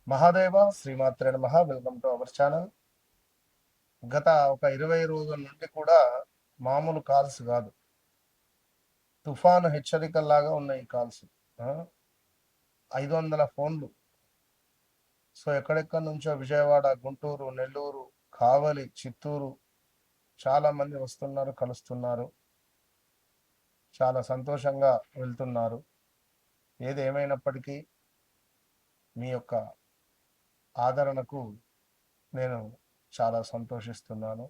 మహాదేవ శ్రీమాత్రే నమః. Welcome to our channel. గత ఒక 20 రోజుల నుండి కూడా మామూలు కాల్స్ కాదు, తుఫాను హెచ్చరికల్లాగా ఉన్నాయి ఈ కాల్స్. 500 ఫోన్లు. సో ఎక్కడెక్కడి నుంచో విజయవాడ, గుంటూరు, నెల్లూరు, కావలి, చిత్తూరు చాలా మంది వస్తున్నారు, కలుస్తున్నారు, చాలా సంతోషంగా వెళ్తున్నారు. ఏది ఏమైనప్పటికీ మీ యొక్క ఆదరణకు నేను చాలా సంతోషిస్తున్నాను.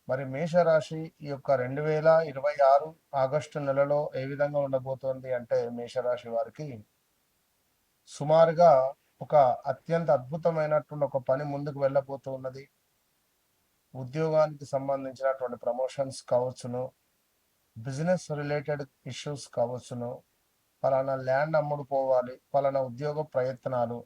మరి మేషరాశి ఈ యొక్క 2026 ఆగస్టు నెలలో ఏ విధంగా ఉండబోతోంది అంటే, మేషరాశి వారికి సుమారుగా ఒక అత్యంత అద్భుతమైనటువంటి ఒక పని ముందుకు వెళ్ళబోతున్నది. ఉద్యోగానికి సంబంధించినటువంటి ప్రమోషన్స్ కావచ్చును, బిజినెస్ రిలేటెడ్ ఇష్యూస్ కావచ్చును, ఫలానా ల్యాండ్ అమ్ముడు పోవాలి, ఫలానా ఉద్యోగ ప్రయత్నాలు,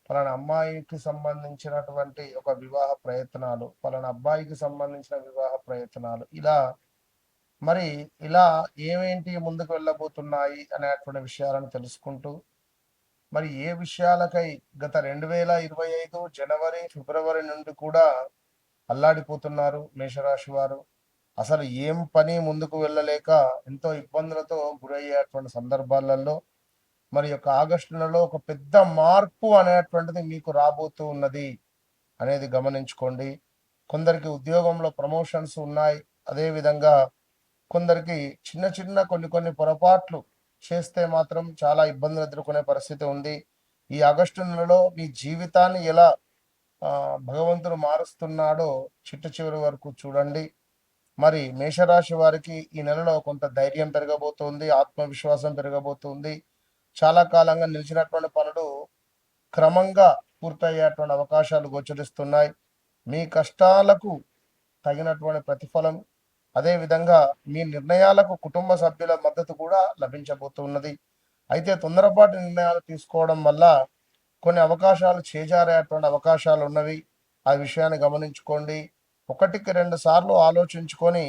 ఫలానా అమ్మాయికి సంబంధించినటువంటి ఒక వివాహ ప్రయత్నాలు, ఫలానా అబ్బాయికి సంబంధించిన వివాహ ప్రయత్నాలు, ఇలా ఏమేంటి ముందుకు వెళ్ళబోతున్నాయి అనేటువంటి విషయాలను తెలుసుకుంటూ, మరి ఏ విషయాలకై గత 2025 జనవరి, ఫిబ్రవరి నుండి కూడా అల్లాడిపోతున్నారు మేషరాశి వారు, అసలు ఏం పని ముందుకు వెళ్ళలేక ఎంతో ఇబ్బందులతో గురయ్యేటువంటి సందర్భాలలో మరి యొక్క ఆగస్టు నెలలో ఒక పెద్ద మార్పు అనేటువంటిది మీకు రాబోతూ ఉన్నది అనేది గమనించుకోండి. కొందరికి ఉద్యోగంలో ప్రమోషన్స్ ఉన్నాయి. అదేవిధంగా కొందరికి చిన్న చిన్న కొన్ని పొరపాట్లు చేస్తే మాత్రం చాలా ఇబ్బందులు ఎదుర్కొనే పరిస్థితి ఉంది. ఈ ఆగస్టు నెలలో మీ జీవితాన్ని ఎలా భగవంతుడు మారుస్తున్నాడో చిట్ట చివరి వరకు చూడండి. మరి మేషరాశి వారికి ఈ నెలలో కొంత ధైర్యం పెరగబోతుంది, ఆత్మవిశ్వాసం పెరగబోతుంది. చాలా కాలంగా నిలిచినటువంటి పనులు క్రమంగా పూర్తయ్యేటువంటి అవకాశాలు గోచరిస్తున్నాయి. మీ కష్టాలకు తగినటువంటి ప్రతిఫలం, అదేవిధంగా మీ నిర్ణయాలకు కుటుంబ సభ్యుల మద్దతు కూడా లభించబోతున్నది. అయితే తొందరపాటు నిర్ణయాలు తీసుకోవడం వల్ల కొన్ని అవకాశాలు చేజారేటువంటి అవకాశాలు ఉన్నవి. ఆ విషయాన్ని గమనించుకోండి. 1-2 సార్లు ఆలోచించుకొని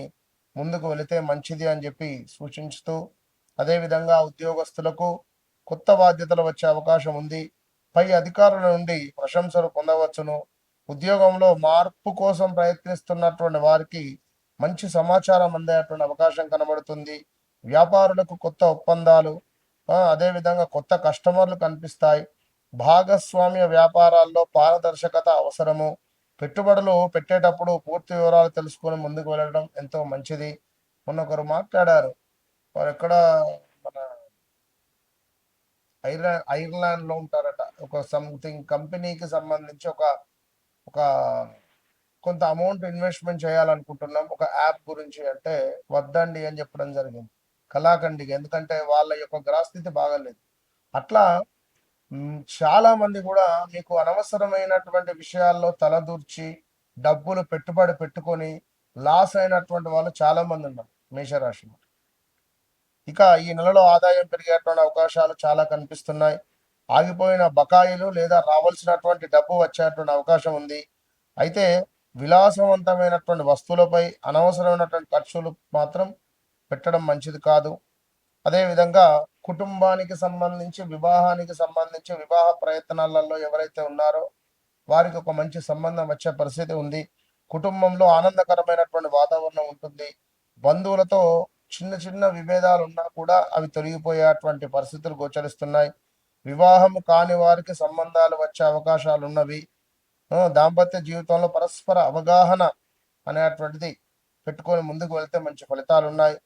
ముందుకు వెళితే మంచిది అని చెప్పి సూచించుతూ, అదేవిధంగా ఉద్యోగస్తులకు కొత్త బాధ్యతలు వచ్చే అవకాశం ఉంది. పై అధికారుల నుండి ప్రశంసలు పొందవచ్చును. ఉద్యోగంలో మార్పు కోసం ప్రయత్నిస్తున్నటువంటి వారికి మంచి సమాచారం అందేటువంటి అవకాశం కనబడుతుంది. వ్యాపారులకు కొత్త ఒప్పందాలు, అదేవిధంగా కొత్త కస్టమర్లు కనిపిస్తాయి. భాగస్వామ్య వ్యాపారాల్లో పారదర్శకత అవసరము. పెట్టుబడులు పెట్టేటప్పుడు పూర్తి వివరాలు తెలుసుకొని ముందుకు వెళ్ళడం ఎంతో మంచిది. మొన్న ఒకరు మాట్లాడారు, వారు ఎక్కడ మన ఐర్లాండ్ లో ఉంటారట. ఒక సంథింగ్ కంపెనీకి సంబంధించి ఒక ఒక కొంత అమౌంట్ ఇన్వెస్ట్మెంట్ చేయాలనుకుంటున్నాం ఒక యాప్ గురించి అంటే, వద్దండి అని చెప్పడం జరిగింది కళాఖండిగా. ఎందుకంటే వాళ్ళ యొక్క గ్రహస్థితి బాగలేదు. అట్లా చాలా మంది కూడా మీకు అనవసరమైనటువంటి విషయాల్లో తలదూర్చి డబ్బులు పెట్టుబడి పెట్టుకొని లాస్ అయినటువంటి వాళ్ళు చాలా మంది ఉన్నారు మేషరాశి. ఇక ఈ నెలలో ఆదాయం పెరిగేటువంటి అవకాశాలు చాలా కనిపిస్తున్నాయి. ఆగిపోయిన బకాయిలు లేదా రావాల్సినటువంటి డబ్బు వచ్చేటువంటి అవకాశం ఉంది. అయితే విలాసవంతమైనటువంటి వస్తువులపై అనవసరమైనటువంటి ఖర్చులు మాత్రం పెట్టడం మంచిది కాదు. అదేవిధంగా కుటుంబానికి సంబంధించి, వివాహానికి సంబంధించి, వివాహ ప్రయత్నాలలో ఎవరైతే ఉన్నారో వారికి ఒక మంచి సంబంధం వచ్చే పరిస్థితి ఉంది. కుటుంబంలో ఆనందకరమైనటువంటి వాతావరణం ఉంటుంది. బంధువులతో చిన్న చిన్న విభేదాలు ఉన్నా కూడా అవి తొలగిపోయేటువంటి పరిస్థితులు గోచరిస్తున్నాయి. వివాహం కాని వారికి సంబంధాలు వచ్చే అవకాశాలు ఉన్నవి. దాంపత్య జీవితంలో పరస్పర అవగాహన అనేటువంటిది పెట్టుకొని ముందుకు వెళ్తే మంచి ఫలితాలు ఉన్నాయి.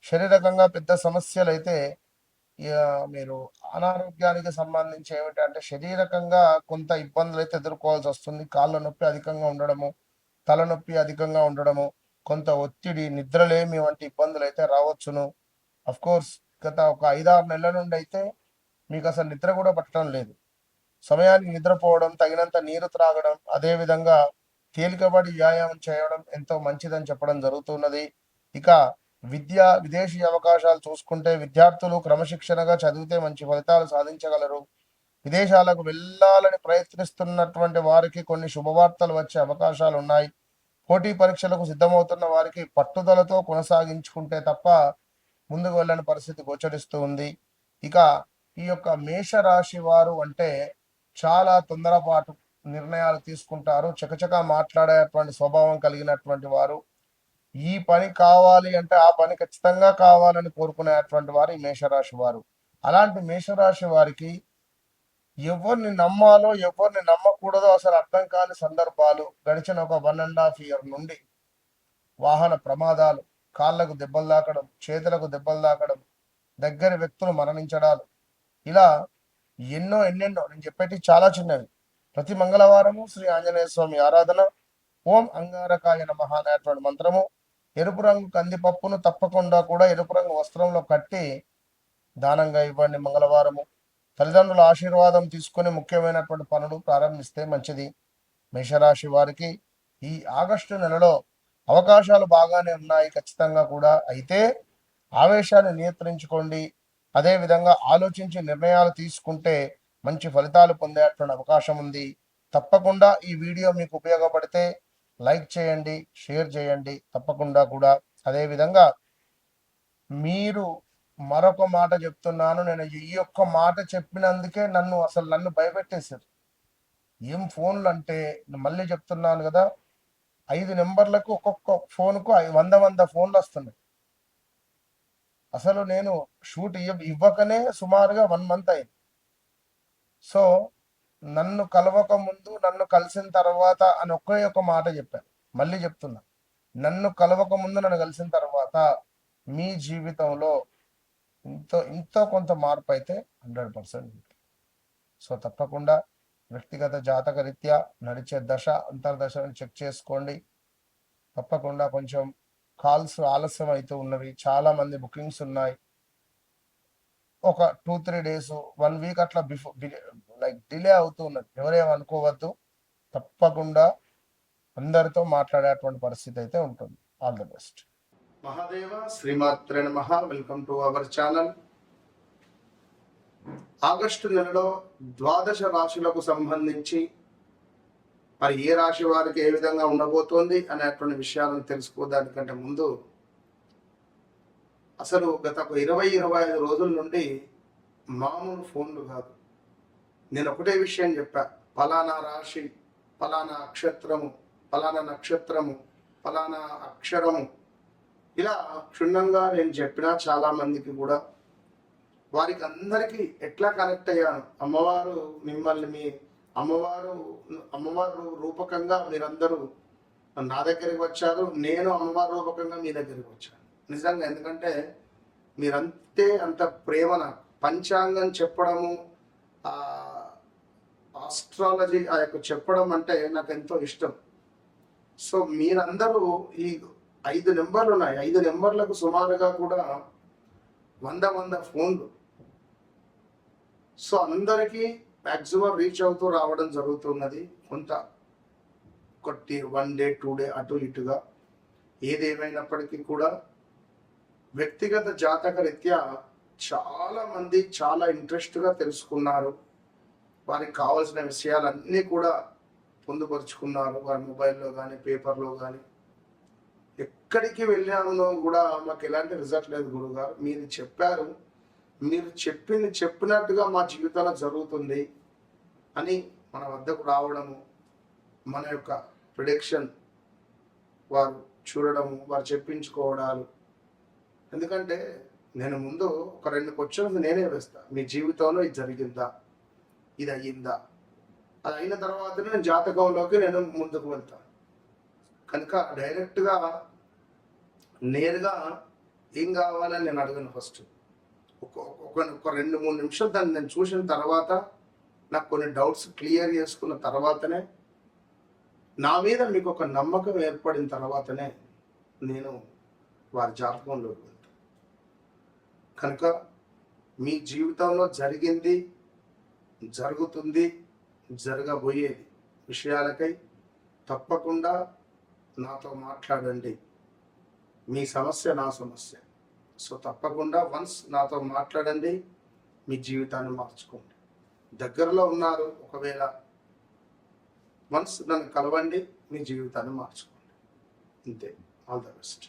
శారీరకంగా పెద్ద సమస్యలు అయితే మీరు అనారోగ్యానికి సంబంధించి ఏమిటంటే, శారీరకంగా కొంత ఇబ్బందులు అయితే ఎదుర్కోవాల్సి వస్తుంది. కాళ్ళ నొప్పి అధికంగా ఉండడము, తలనొప్పి అధికంగా ఉండడము, కొంత ఒత్తిడి, నిద్రలేమి వంటి ఇబ్బందులు అయితే రావచ్చును. కోర్స్ గత ఒక 5-6 నెలల నుండి అయితే మీకు అసలు నిద్ర కూడా పట్టడం లేదు. సమయానికి నిద్రపోవడం, తగినంత నీరు త్రాగడం, అదేవిధంగా తేలికబడి వ్యాయామం చేయడం ఎంతో మంచిదని చెప్పడం జరుగుతున్నది. ఇక విదేశీ అవకాశాలు చూసుకుంటే, విద్యార్థులు క్రమశిక్షణగా చదివితే మంచి ఫలితాలు సాధించగలరు. విదేశాలకు వెళ్ళాలని ప్రయత్నిస్తున్నటువంటి వారికి కొన్ని శుభవార్తలు వచ్చే అవకాశాలు ఉన్నాయి. పోటీ పరీక్షలకు సిద్ధమవుతున్న వారికి పట్టుదలతో కొనసాగించుకుంటే తప్ప ముందుకు వెళ్ళని పరిస్థితి గోచరిస్తూ ఉంది. ఇక ఈ యొక్క మేషరాశి వారు అంటే చాలా తొందరపాటు నిర్ణయాలు తీసుకుంటారు. చకచకా మాట్లాడేటువంటి స్వభావం కలిగినటువంటి వారు. ఈ పని కావాలి అంటే ఆ పని ఖచ్చితంగా కావాలని కోరుకునేటువంటి వారు ఈ మేషరాశి వారు. అలాంటి మేషరాశి వారికి ఎవరిని నమ్మాలో ఎవరిని నమ్మకూడదో అసలు అర్థం కాని సందర్భాలు గడిచిన ఒక 1.5 year నుండి వాహన ప్రమాదాలు, కాళ్లకు దెబ్బలు తాకడం, చేతులకు దెబ్బలు తాకడం, దగ్గర వ్యక్తులు మరణించడాలు, ఇలా ఎన్నెన్నో నేను చెప్పేటి చాలా చిన్నవి. ప్రతి మంగళవారము శ్రీ ఆంజనేయ స్వామి ఆరాధన, ఓం అంగారకాయ నమః అనేటువంటి మంత్రము, ఎరుపు రంగు కందిపప్పును తప్పకుండా కూడా ఎరుపు రంగు వస్త్రంలో కట్టి దానంగా ఇవ్వండి మంగళవారము. తల్లిదండ్రుల ఆశీర్వాదం తీసుకుని ముఖ్యమైనటువంటి పనులు ప్రారంభిస్తే మంచిది. మేషరాశి వారికి ఈ ఆగస్టు నెలలో అవకాశాలు బాగానే ఉన్నాయి ఖచ్చితంగా కూడా. అయితే ఆవేశాన్ని నియంత్రించుకోండి. అదేవిధంగా ఆలోచించి నిర్ణయాలు తీసుకుంటే మంచి ఫలితాలు పొందేటువంటి అవకాశం ఉంది. తప్పకుండా ఈ వీడియో మీకు ఉపయోగపడితే లైక్ చేయండి, షేర్ చేయండి తప్పకుండా కూడా. అదేవిధంగా మీరు మరొక మాట చెప్తున్నాను, నేను ఈ ఒక్క మాట చెప్పినందుకే నన్ను భయపెట్టేశారు. ఏం ఫోన్లు అంటే మళ్ళీ చెప్తున్నాను కదా, 5 నెంబర్లకు ఒక్కొక్క ఫోన్కు 100 ఫోన్లు వస్తున్నాయి. అసలు నేను షూట్ ఇవ్వకనే సుమారుగా 1 month అయింది. సో నన్ను కలవక ముందు, నన్ను కలిసిన తర్వాత అని ఒకే ఒక మాట చెప్పాను. మళ్ళీ చెప్తున్నా, నన్ను కలవక ముందు, నన్ను కలిసిన తర్వాత మీ జీవితంలో ఇంతో కొంత మార్పు అయితే 100% ఉంటుంది. సో తప్పకుండా వ్యక్తిగత జాతక రీత్యా నడిచే దశ అంతర్దశను చెక్ చేసుకోండి. తప్పకుండా కొంచెం కాల్స్ ఆలస్యం అయితే ఉన్నవి, చాలా మంది బుకింగ్స్ ఉన్నాయి. ఒక 2-3 days 1 week అట్లా డిలే అవుతూ ఉన్నది. ఎవరేమనుకోవద్దు, తప్పకుండా అందరితో మాట్లాడేటువంటి పరిస్థితి అయితే ఉంటుంది. All the best. మహాదేవ శ్రీమాత్రే నమః. Welcome to our channel. August నెలలో 12 రాశులకు సంబంధించి మరి ఏ రాశి వారికి ఏ విధంగా ఉండబోతోంది అనేటువంటి విషయాలను తెలుసుకోవడానికంటే ముందు అసలు గత 20-25 రోజుల నుండి మామూలు ఫోన్లు కాదు. నేను ఒకటే విషయం చెప్పా, ఫలానా రాశి, ఫలానా అక్షత్రము, ఫలానా నక్షత్రము, ఫలానా అక్షరము, ఇలా క్షుణ్ణంగా నేను చెప్పినా చాలా మందికి కూడా వారికి అందరికీ ఎట్లా కనెక్ట్ అయ్యాను. అమ్మవారు మిమ్మల్ని, మీ అమ్మవారు రూపకంగా మీరందరూ నా దగ్గరికి వచ్చారు, నేను అమ్మవారి రూపకంగా మీ దగ్గరికి వచ్చాను. నిజంగా, ఎందుకంటే అంత ప్రేమ నాకు. పంచాంగం చెప్పడము, ఆస్ట్రాలజీ ఆ యొక్క చెప్పడం అంటే నాకు ఎంతో ఇష్టం. సో మీరందరూ ఈ 5 నెంబర్లు ఉన్నాయి, 5 నెంబర్లకు సుమారుగా కూడా 100 ఫోన్లు. సో అందరికీ మ్యాక్సిమం రీచ్ అవుతూ రావడం జరుగుతున్నది. కొంత 1 day 2 day అటు ఇటుగా ఏదేమైనప్పటికీ కూడా వ్యక్తిగత జాతక రీత్యా చాలా మంది చాలా ఇంట్రెస్ట్గా తెలుసుకున్నారు. వారికి కావాల్సిన విషయాలన్నీ కూడా పొందుపరుచుకున్నారు. వారి మొబైల్లో కానీ పేపర్లో కానీ. ఎక్కడికి వెళ్ళామో కూడా మాకు ఎలాంటి రిజల్ట్ లేదు గురుగారు, మీరు చెప్పారు, మీరు చెప్పినట్టుగా మా జీవితంలో జరుగుతుంది అని మన వద్దకు రావడము, మన యొక్క ప్రిడిక్షన్ వారు చూడడము, వారు చెప్పించుకోవడాలు. ఎందుకంటే నేను ముందు ఒక 2 questions నేనే వేస్తా, మీ జీవితంలో ఇది జరిగిందా, ఇది అయ్యిందా, అది అయిన తర్వాత నేను జాతకంలోకి నేను ముందుకు వెళ్తాను. కనుక డైరెక్ట్గా నేరుగా ఏం కావాలని నేను అడగను. ఫస్ట్ ఒక 2-3 నిమిషాలు దాన్ని నేను చూసిన తర్వాత, నాకు కొన్ని డౌట్స్ క్లియర్ చేసుకున్న తర్వాతనే, నా మీద మీకు ఒక నమ్మకం ఏర్పడిన తర్వాతనే నేను వారి జాతకంలోకి వెళ్తాను. కనుక మీ జీవితంలో జరిగింది, జరుగుతుంది, జరగబోయేది విషయాలకై తప్పకుండా నాతో మాట్లాడండి. మీ సమస్య నా సమస్య. సో తప్పకుండా వన్స్ నాతో మాట్లాడండి, మీ జీవితాన్ని మార్చుకోండి. దగ్గరలో ఉన్నారు, ఒకవేళ వన్స్ నన్ను కలవండి, మీ జీవితాన్ని మార్చుకోండి. అంతే. All the best.